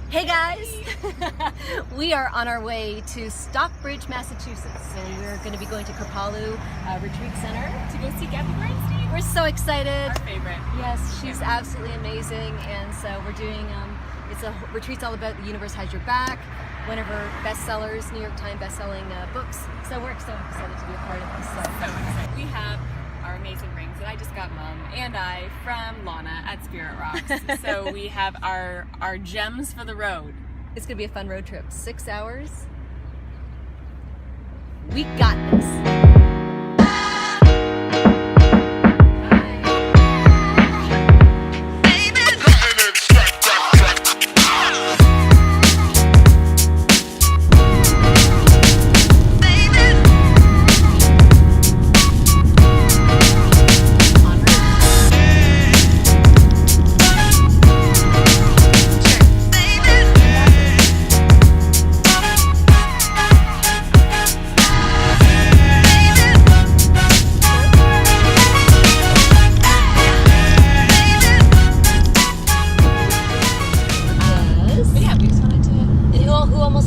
Hey guys! We are on our way to Stockbridge, Massachusetts. So we're going to be going to Kripalu Retreat Center to go see Gabby Bernstein. We're so excited. Our favorite. Yes, she's absolutely amazing. And so we're doing, it's a retreat's all about the universe has your back. One of her bestsellers, New York Times bestselling books. So we're so excited to be a part of this. So excited. We have our amazing rings that I just got Mom and I from Lana at Spirit Rocks. So we have our gems for the road. It's going to be a fun road trip. 6 hours. We got this.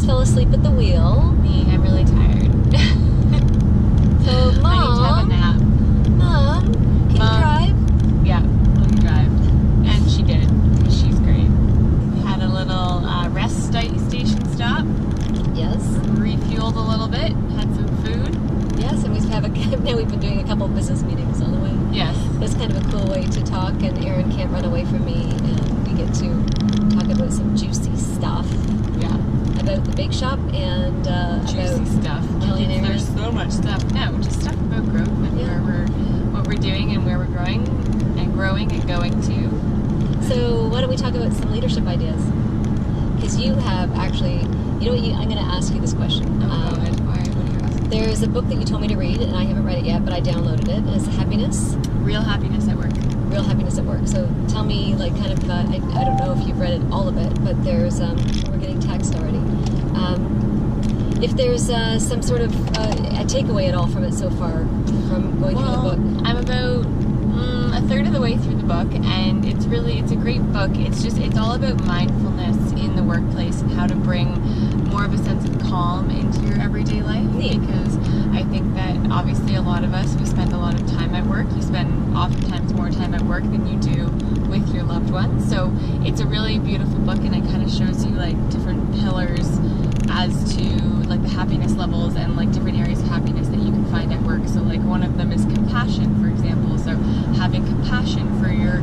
Fell asleep at the wheel. Me, I'm really tired. So, Mom, I need to have a nap. Mom, can you drive? Yeah, let me drive. And she did. She's great. We had a little rest station stop. Yes. Refueled a little bit. Had some food. Yes, and now we've been doing a couple of business meetings on the way. Yes. It's kind of a cool way to talk, and Erinn can't run away from me, and we get to talk about some juicy stuff. Yeah. About the bake shop and juicy about stuff. Kelly and There's Erinn. so much stuff. No, just stuff about growth and what we're doing and where we're growing and going to. So why don't we talk about some leadership ideas? Because you have actually, you know what? I'm going to ask you this question. What are you asking? There's a book that you told me to read, and I haven't read it yet, but I downloaded it. It's Happiness. Real Happiness at Work. Real Happiness at Work. So tell me, like, kind of, I don't know if you've read it, all of it, but there's, we're getting text already. If there's some sort of a takeaway at all from it so far, from going through the book. I'm about a third of the way through the book, and it's a great book. It's all about mindfulness in the workplace and how to bring more of a sense of calm into your everyday life. Neat. Because I think that obviously a lot of us, we spend a lot of time at work. You spend oftentimes more time at work than you do with your loved ones. So it's a really beautiful book, and it kind of shows you like different pillars as to like the happiness levels and like different areas of happiness that you can find at work. So like one of them is compassion, for example. So having compassion for your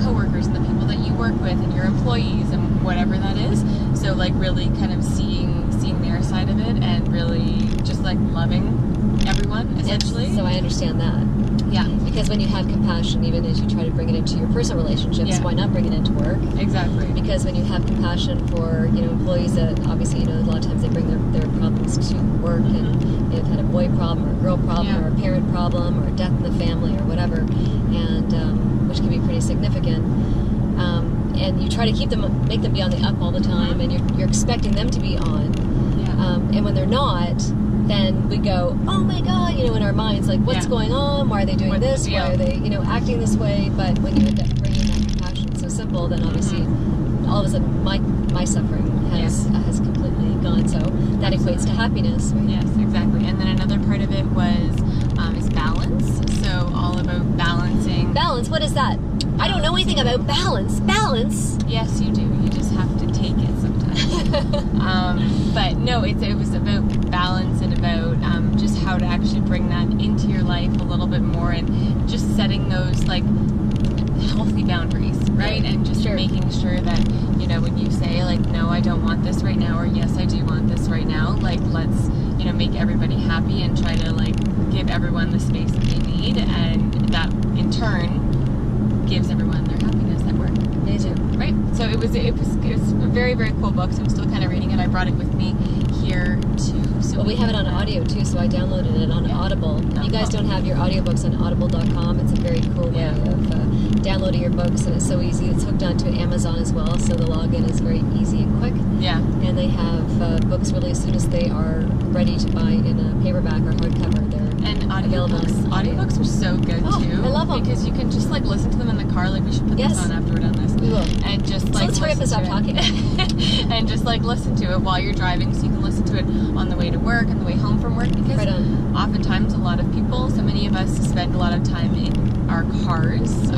coworkers and the people that you work with and your employees and whatever that is. So like really kind of seeing their side of it and really just like loving everyone essentially. Yes, so I understand that. Yeah. Because when you have compassion, even as you try to bring it into your personal relationships, why not bring it into work? Exactly. Because when you have compassion for, employees that obviously, a lot of times they bring their problems to work, and they've had a boy problem or a girl problem or a parent problem or a death in the family or whatever, and which can be pretty significant. And you try to make them be on the up all the time, and you're expecting them to be on. Yeah. And when they're not, then we go, oh my God, in our minds, like, what's going on? Why are they doing this? Why are they, acting this way? But when you end up bringing that compassion so simple, then obviously all of a sudden my suffering has completely gone. So that equates to happiness, right? Yes, exactly. And then another part of it is balance. So all about balancing. Balance, what is that? I don't know anything about balance. Balance? Yes, you do. You just have to take it sometimes. But no, it was about balance and about just how to actually bring that into your life a little bit more, and just setting those like healthy boundaries, right? And just making sure that, when you say like, no, I don't want this right now, or yes, I do want this right now, like let's, make everybody happy and try to like give everyone the space that they need, and that in turn gives everyone their happiness at work. Amazing. Right? So it was a very, very cool book. So I'm still kind of reading it. I brought it with me here too. So we have it on audio too, so I downloaded it on Audible. You guys don't have your audiobooks on audible.com. It's a very cool way of downloading your books, and it's so easy. It's hooked onto Amazon as well, so the login is very easy and quick. Yeah. And they have books really as soon as they are ready to buy in a paperback or hardcover. They're And available. audiobooks are so good too. I love them. Because you can just like listen to them in the car. Like we should put this on after we're done this. We will. And just like let's hurry up and stop talking. And just like listen to it while you're driving, so you can listen to it on the way to work, on the way home from work. Because oftentimes a lot of people, so many of us spend a lot of time in our cars,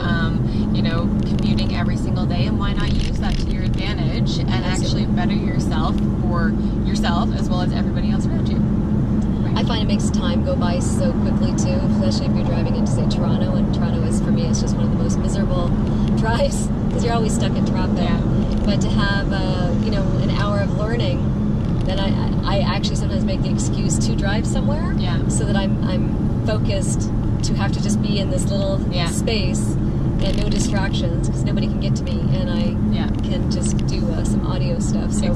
you know, commuting every single day, and why not use that to your advantage and actually better yourself for yourself as well as everybody else around you. I find it makes time go by so quickly too, especially if you're driving into, say, Toronto, and Toronto is, for me, it's just one of the most miserable drives because you're always stuck in traffic. Yeah. But to have, you know, an hour of learning, then I actually sometimes make the excuse to drive somewhere, so that I'm focused to have to just be in this little space and no distractions because nobody can get to me, and I can just do some audio stuff. So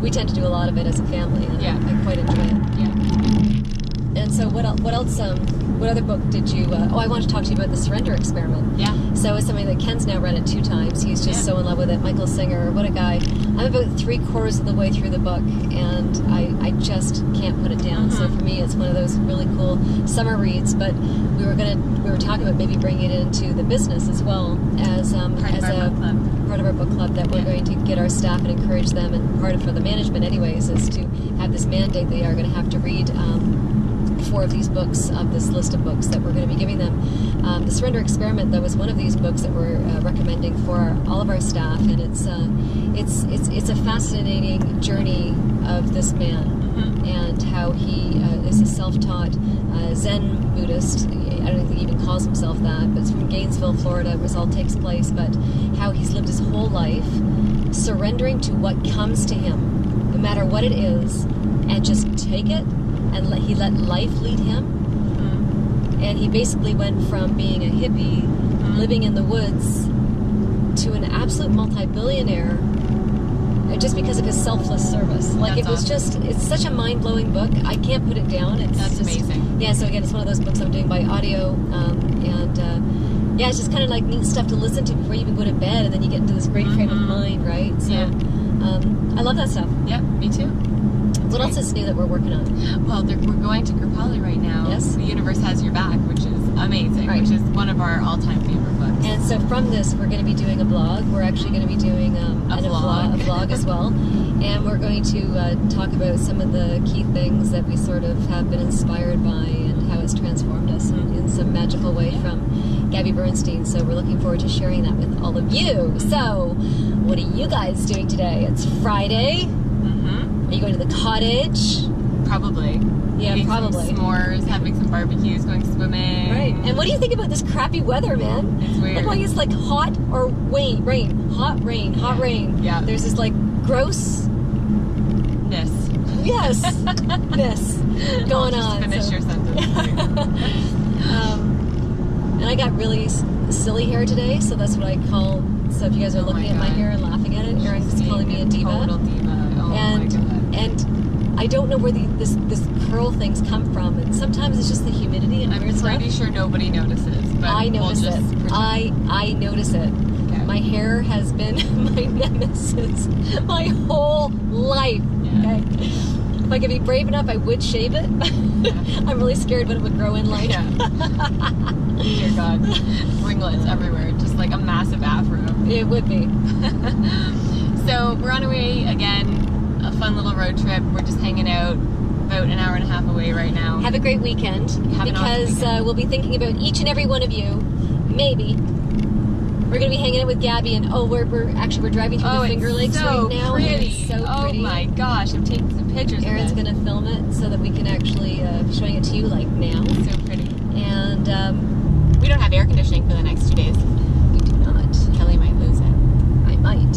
we tend to do a lot of it as a family, and I quite enjoy it. And so what else? What other book did you? I want to talk to you about the Surrender Experiment. Yeah. So it's something that Ken's now read it 2 times. He's just so in love with it. Michael Singer, what a guy! I'm about 3/4 of the way through the book, and I just can't put it down. So for me, it's one of those really cool summer reads. But we were talking about maybe bringing it into the business as well as part of our book club that we're going to get our staff and encourage them, and part of for the management anyways is to have this mandate they are going to have to read 4 of these books of this list of books that we're going to be giving them. The Surrender Experiment, that was one of these books that we're recommending for all of our staff, and it's a fascinating journey of this man and how he is a self-taught Zen Buddhist. I don't think he even calls himself that, but it's from Gainesville, Florida, where this all takes place, but how he's lived his whole life surrendering to what comes to him, no matter what it is, and just take it, and he let life lead him. And he basically went from being a hippie, living in the woods, to an absolute multi-billionaire just because of his selfless service. Like, it was awesome. It's such a mind-blowing book. I can't put it down. That's amazing. Yeah, so again, it's one of those books I'm doing by audio, it's just kind of like neat stuff to listen to before you even go to bed, and then you get into this great frame of mind, right? So, I love that stuff. Yeah, me too. What else is new that we're working on? Well, we're going to Kripalu right now. Yes. The Universe Has Your Back, which is amazing, which is one of our all-time favorite books. And so from this, we're going to be doing a blog. We're actually going to be doing a vlog as well. And we're going to talk about some of the key things that we sort of have been inspired by and how it's transformed us in some magical way from Gabby Bernstein. So we're looking forward to sharing that with all of you. So what are you guys doing today? It's Friday. Are you going to the cottage? Probably. Yeah, eating probably. Some s'mores, having some barbecues, going swimming. Right. And what do you think about this crappy weather, man? It's weird. Look like it's like hot or rain. Hot rain. Yeah. There's this like grossness. Yes. Ness going on. Finish your sentence. And I got really silly hair today, so that's what I call. So if you guys are looking at my hair and laughing at it, Erin's calling me a diva. Total diva. Oh my God. And I don't know where this curl things come from, and sometimes it's just the humidity and weird stuff. I'm pretty sure nobody notices, but I notice it. I notice it. Okay. My hair has been my nemesis my whole life. Yeah. Okay. If I could be brave enough, I would shave it. Yeah. I'm really scared what it would grow in like. Yeah. Dear God, ringlets everywhere, just like a massive afro. It would be. So we're on our way again. A fun little road trip. We're just hanging out about an hour and a half away right now. Have a great weekend. Because we'll be thinking about each and every one of you. Maybe. We're going to be hanging out with Gabby, and we're driving through the Finger Lakes right now. Pretty. It's so pretty. Oh my gosh, I'm taking some pictures. Erin's going to film it so that we can actually be showing it to you like now. It's so pretty. And we don't have air conditioning for the next 2 days. We do not. Kelly might lose it. I might.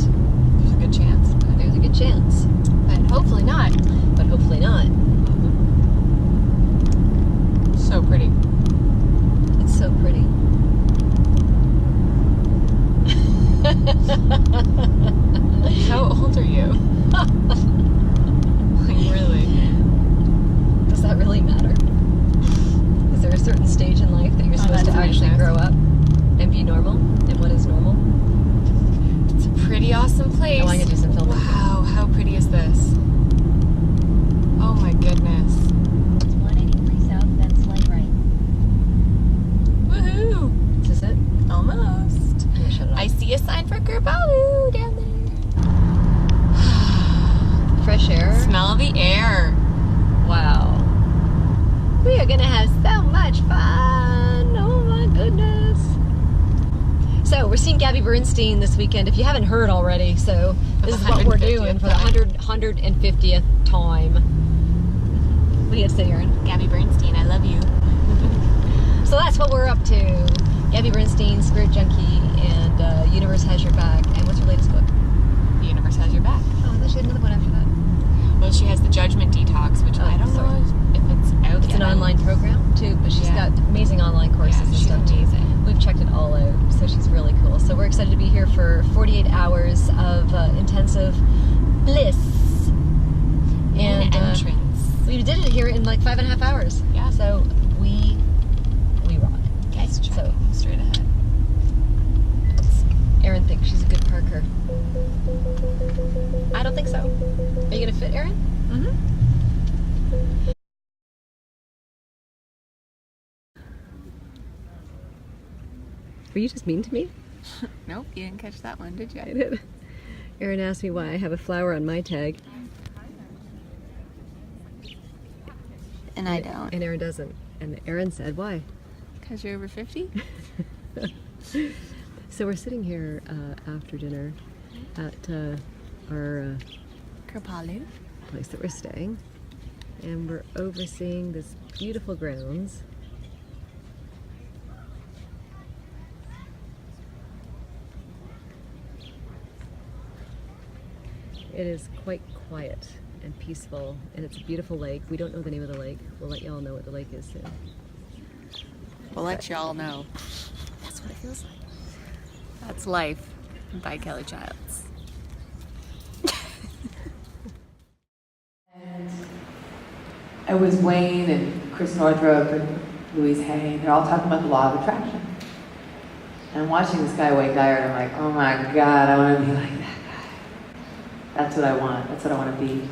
There's a good chance. There's a good chance. But hopefully not. So pretty. It's so pretty. How old are you? Like, really? Does that really matter? Is there a certain stage in life that you're supposed to actually grow up and be normal? And what is normal? It's a pretty awesome place. I want to do some filming. Wow, how pretty is this? Oh my goodness. 183 south, then slight right. I see a sign for Kerpalu down there. Fresh air. Smell the air. Wow. We are gonna have so much fun. Oh my goodness. So we're seeing Gabby Bernstein this weekend, if you haven't heard already. So this is what we're doing for the 150th time. What do you have to say, Erinn? Gabby Bernstein, I love you. So that's what we're up to. Gabby Bernstein, Spirit Junkie, and Universe Has Your Back. And what's her latest book? The Universe Has Your Back. Oh, I thought she had another one after that. Well, she has the Judgment Detox, which I don't know if it's out yet. It's an online program too, but she's got amazing online courses and she's stuff too. amazing. We've checked it all out, so she's really cool. So we're excited to be here for 48 hours of intensive bliss. And entrance. we did it here in like 5.5 hours. Yeah. So we rock. Okay. So Straight ahead. Erinn thinks she's a good parker. I don't think so. Are you gonna fit, Erinn? Mm-hmm. Were you just mean to me? Nope, you didn't catch that one, did you? I did. Erinn asked me why I have a flower on my tag. And I don't. And Erinn doesn't. And Erinn said, why? Because you're over 50? So we're sitting here after dinner at our Kerpalu. place that we're staying. And we're overseeing this beautiful grounds. It is quite quiet and peaceful, and it's a beautiful lake. We don't know the name of the lake. We'll let y'all know what the lake is soon. We'll let y'all know. That's what it feels like. That's Life by Kelly Childs. It was Wayne and Chris Northrup and Louise Hay. They're all talking about the law of attraction. And I'm watching this guy, Wayne Dyer, and I'm like, oh my God, I want to be like that guy. That's what I want. That's what I want to be.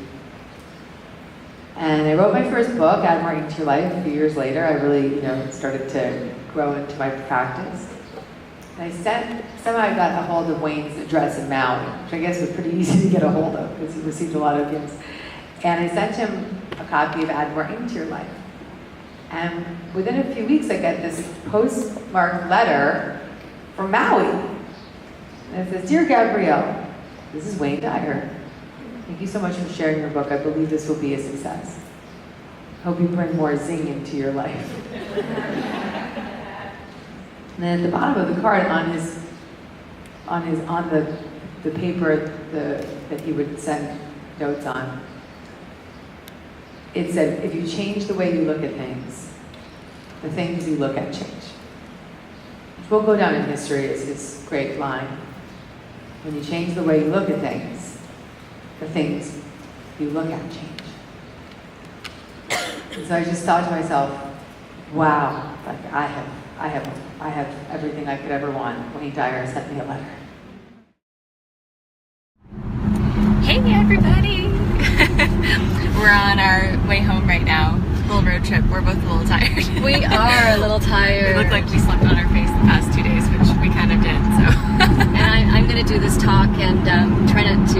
And I wrote my first book, Add More Into Your Life, a few years later. I really, started to grow into my practice. And somehow I got a hold of Wayne's address in Maui, which I guess was pretty easy to get a hold of because he received a lot of gifts. And I sent him a copy of Add More Into Your Life. And within a few weeks, I got this postmarked letter from Maui. And it says, Dear Gabrielle, this is Wayne Dyer. Thank you so much for sharing your book. I believe this will be a success. Hope you bring more zing into your life. And then at the bottom of the card, on the paper that he would send notes on, it said, if you change the way you look at things, the things you look at change. Which will go down in history as this great line. When you change the way you look at things, the things you look at change. And so I just thought to myself, wow, like I have everything I could ever want. Wayne Dyer sent me a letter. Hey everybody! We're on our way home right now. Little road trip. We're both a little tired. We are a little tired. We look like we slept on our face the past 2 days, which we kind of did, so. And I'm going to do this talk and try not to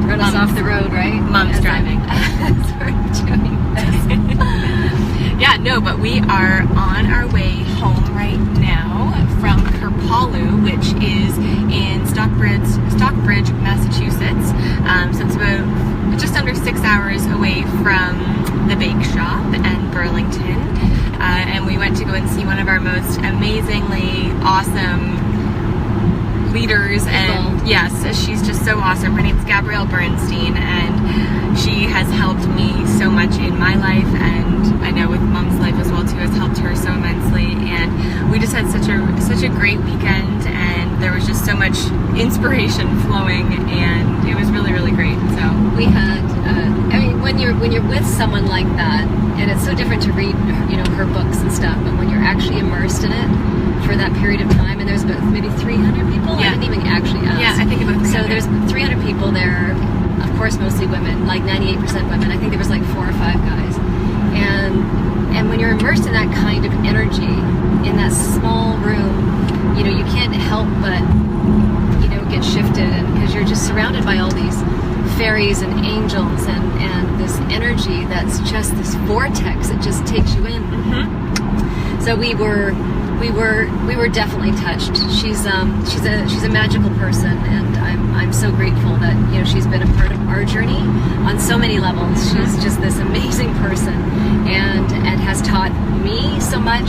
run us off the road, right? Mom's driving. As we're doing this. Yeah, no, but we are on our way home right now from Kerpalu, which is in Stockbridge, Massachusetts. So it's about just under 6 hours away from the bake shop and Burlington. And we went to go and see one of our most amazingly awesome leaders, and yes, she's just so awesome. Her name's Gabby Bernstein, and she has helped me so much in my life, and I know with Mom's life as well too, has helped her so immensely. And we just had such a great weekend, and there was just so much inspiration flowing, and it was really, really great. So we had when you're with someone like that, and it's so different to read her books and stuff, but when you're actually immersed in it for that period of time, and there's about maybe 300 people. Yeah. I didn't even actually ask. Yeah, I think about 300. So there's 300 people there, of course mostly women, like 98% women. I think there was like 4 or 5 guys. And when you're immersed in that kind of energy, in that small room, you can't help but surrounded by all these fairies and angels and this energy that's just this vortex that just takes you in. So we were definitely touched. She's a magical person, and I'm so grateful that, you know, she's been a part of our journey on so many levels. She's just this amazing person, and has taught me so much.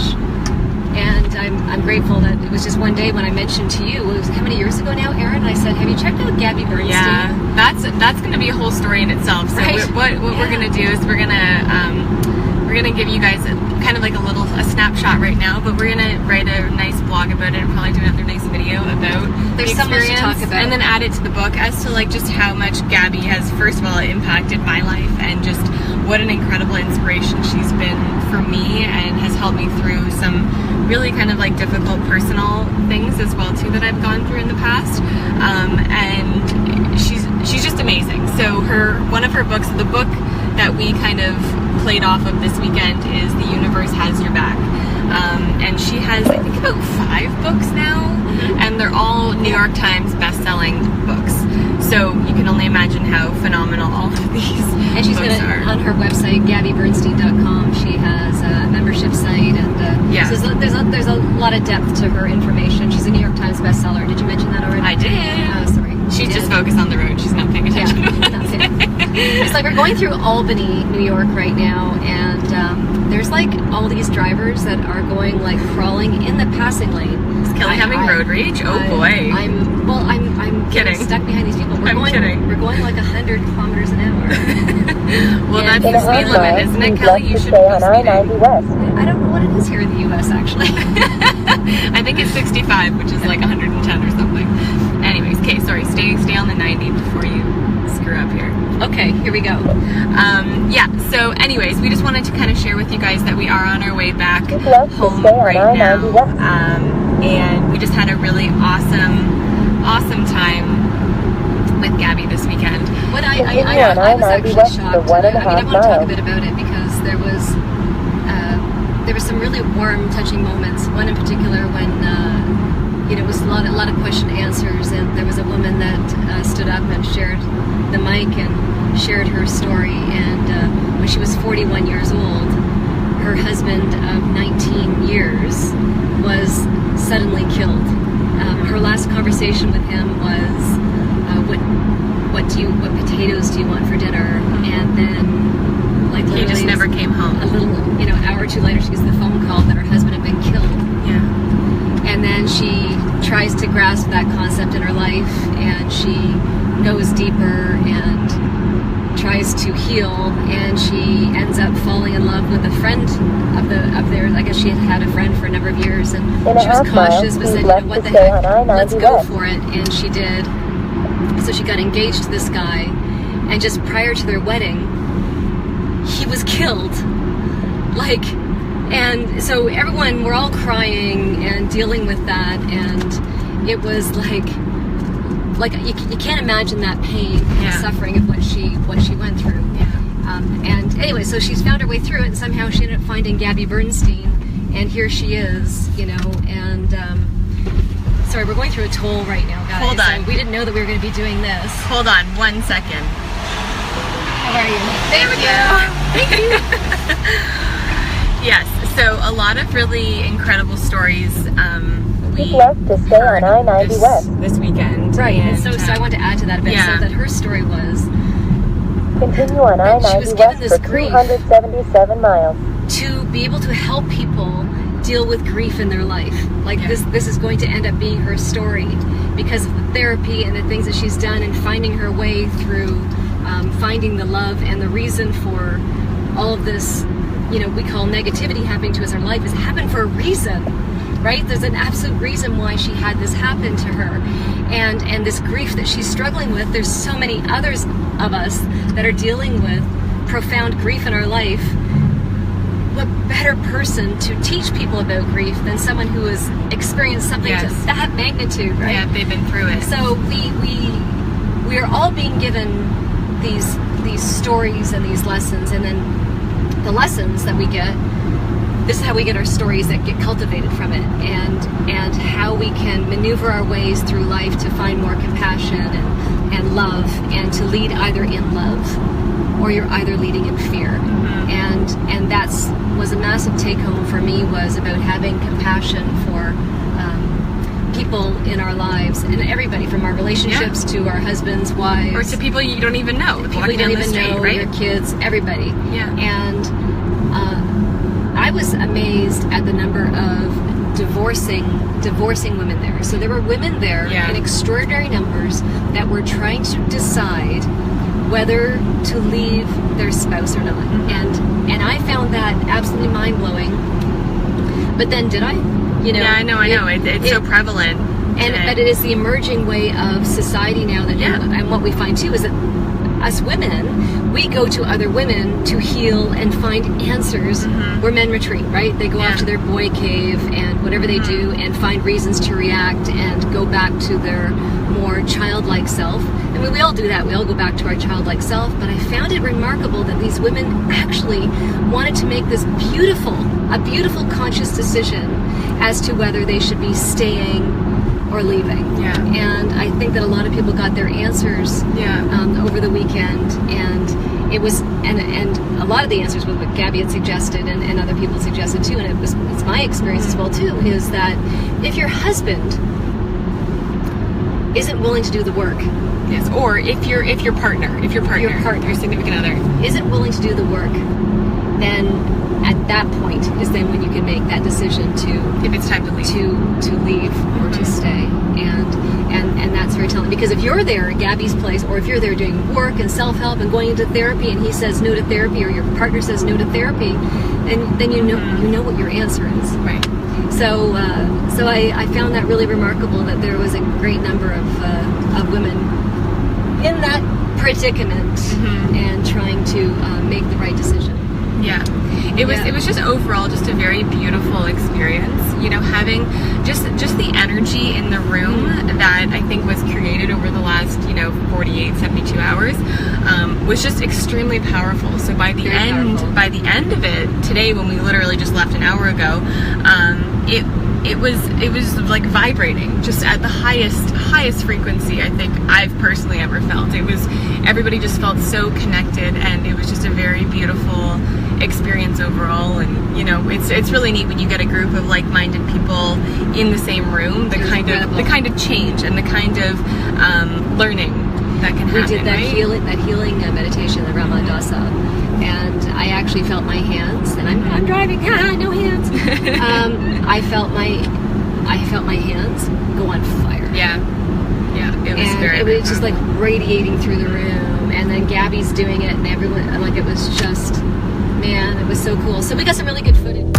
And I'm grateful that it was just one day when I mentioned to you, it was how many years ago now, Erinn? I said, have you checked out Gabby Bernstein? Yeah, that's going to be a whole story in itself. So right? what we're going to do is we're going to give you guys kind of like a snapshot right now, but we're going to write a nice blog about it and probably do another nice video about There's the so much to experience, talk about. and then add it to the book as to like just how much Gabby has, first of all, impacted my life, and just what an incredible inspiration she's been for me, and has helped me through some really kind of like difficult personal things as well too that I've gone through in the past. And she's just amazing. So one of her books, the book that we kind of played off of this weekend, is The Universe Has Your Back. And she has, I think, about 5 books now, and they're all New York Times best-selling books. So you can only imagine how phenomenal all of these And she's books are. on her website, GabbyBernstein.com, she has a membership site, and Yeah. so there's a lot of depth to her information. She's a New York Times bestseller. Did you mention that already? I did. Oh, sorry. She's You just did. focused on the road. She's not paying attention. It's like we're going through Albany, New York right now, and there's like all these drivers that are going like crawling in the passing lane. Is Kelly having road rage? Oh boy. I'm Kidding. getting stuck behind these people. We're kidding. We're going like 100 kilometers an hour. Well, And that's the speed limit, isn't it, Kelly? You should be speeding. West. I don't know what it is here in the U.S. actually. I think it's 65, which is like 110 or something. Anyways, okay, sorry. Stay on the 90 before you screw up here. Okay, here we go. Yeah, so anyways, we just wanted to kind of share with you guys that we are on our way back Keep left to home stay on right I-90 now. West. And we just had a really awesome time with Gabby this weekend. What I Continue on was I-90 actually west shocked. for 1.5 I want to talk a miles. bit about it because there was some really warm, touching moments. One in particular when it was a lot of question and answers, and there was a woman that stood up and shared the mic and shared her story. And when she was 41 years old, her husband of 19 years was suddenly killed. Her last conversation with him was, what potatoes do you want for dinner? And then, like, He just literally never came home. a little, an hour or two later, she gets the phone call that her husband had been killed. Yeah. And then she tries to grasp that concept in her life, and she goes deeper and tries to heal, and she ends up falling in love with a friend of theirs. I guess she had a friend for a number of years, and In a she was half mile, cautious, but keep said, left what to the stay heck, on I-90 let's go West. for it, and she did. So she got engaged to this guy, and just prior to their wedding, he was killed. And so everyone, we're all crying and dealing with that, and it was like you can't imagine that pain and suffering of what she went through. And anyway, so she's found her way through it, and somehow she ended up finding Gabby Bernstein, and here she is, and sorry, we're going through a toll right now, guys. Hold on. So we didn't know that we were going to be doing this. Hold on 1 second. How are you? There we go. Thank you. Yes, so a lot of really incredible stories we Keep left to stay on heard I-90 West. this weekend. Right, and so I um, want to add to that a bit, yeah. so that her story was Continue on she was I-90 given West this for grief. 277 miles. to be able to help people deal with grief in their life. This is going to end up being her story because of the therapy and the things that she's done and finding her way through finding the love and the reason for all of this, we call negativity happening to us in her life, has happened for a reason, right? There's an absolute reason why she had this happen to her. And this grief that she's struggling with, there's so many others of us that are dealing with profound grief in our life. What better person to teach people about grief than someone who has experienced something to that magnitude, right? Yeah, they've been through it. So we are all being given these stories and these lessons, and then the lessons that we get, this is how we get our stories that get cultivated from it, and how how we can maneuver our ways through life to find more compassion and love, and to lead either in love or you're either leading in fear. And that's was a massive take home for me, was about having compassion for people in our lives, and everybody from our relationships to our husbands, wives, or to people you don't even know, people you don't even know, right? your kids, everybody. Yeah. And I was amazed at the number of divorcing women there. So there were women there in extraordinary numbers that were trying to decide whether to leave their spouse or not. And I found that absolutely mind-blowing. But then did I? You know, yeah, I know. It's so prevalent. But it is the emerging way of society now. And what we find too is that us women, we go to other women to heal and find answers where men retreat, right? They go off to their boy cave and whatever they do and find reasons to react and go back to their more childlike self. I mean, we all do that. We all go back to our childlike self. But I found it remarkable that these women actually wanted to make this a beautiful conscious decision as to whether they should be staying or leaving. Yeah. And I think that a lot of people got their answers over the weekend, and it was and a lot of the answers were what Gabby had suggested and other people suggested too, and it's my experience as well too, is that if your husband isn't willing to do the work, yes, or if your partner, your significant other isn't willing to do the work, then at that point is then when you can make that decision to, if it's time to leave, to leave or to stay. And that's very telling, because if you're there at Gabby's place, or if you're there doing work and self-help and going into therapy, and he says no to therapy, or your partner says no to therapy, then you know what your answer is. Right. So I found that really remarkable, that there was a great number of women in that predicament and trying to make the right decision. Yeah. It was just overall just a very beautiful experience, you know, having just the energy in the room that I think was created over the last, 48, 72 hours, was just extremely powerful. So by the end of it today, when we literally just left an hour ago, it was like vibrating just at the highest frequency I think I've personally ever felt. Everybody just felt so connected, and it was just a very beautiful experience overall. And it's really neat when you get a group of like-minded people in the same room, the kind of change and the kind of learning that can happen. We did that right? healing meditation, the Ramadasa, and I actually felt my hands, and I'm driving, no hands. I felt my hands go on fire. Yeah, it was very. It was just like radiating through the room, and then Gabby's doing it, and everyone, like, it was just, man, it was so cool. So we got some really good footage.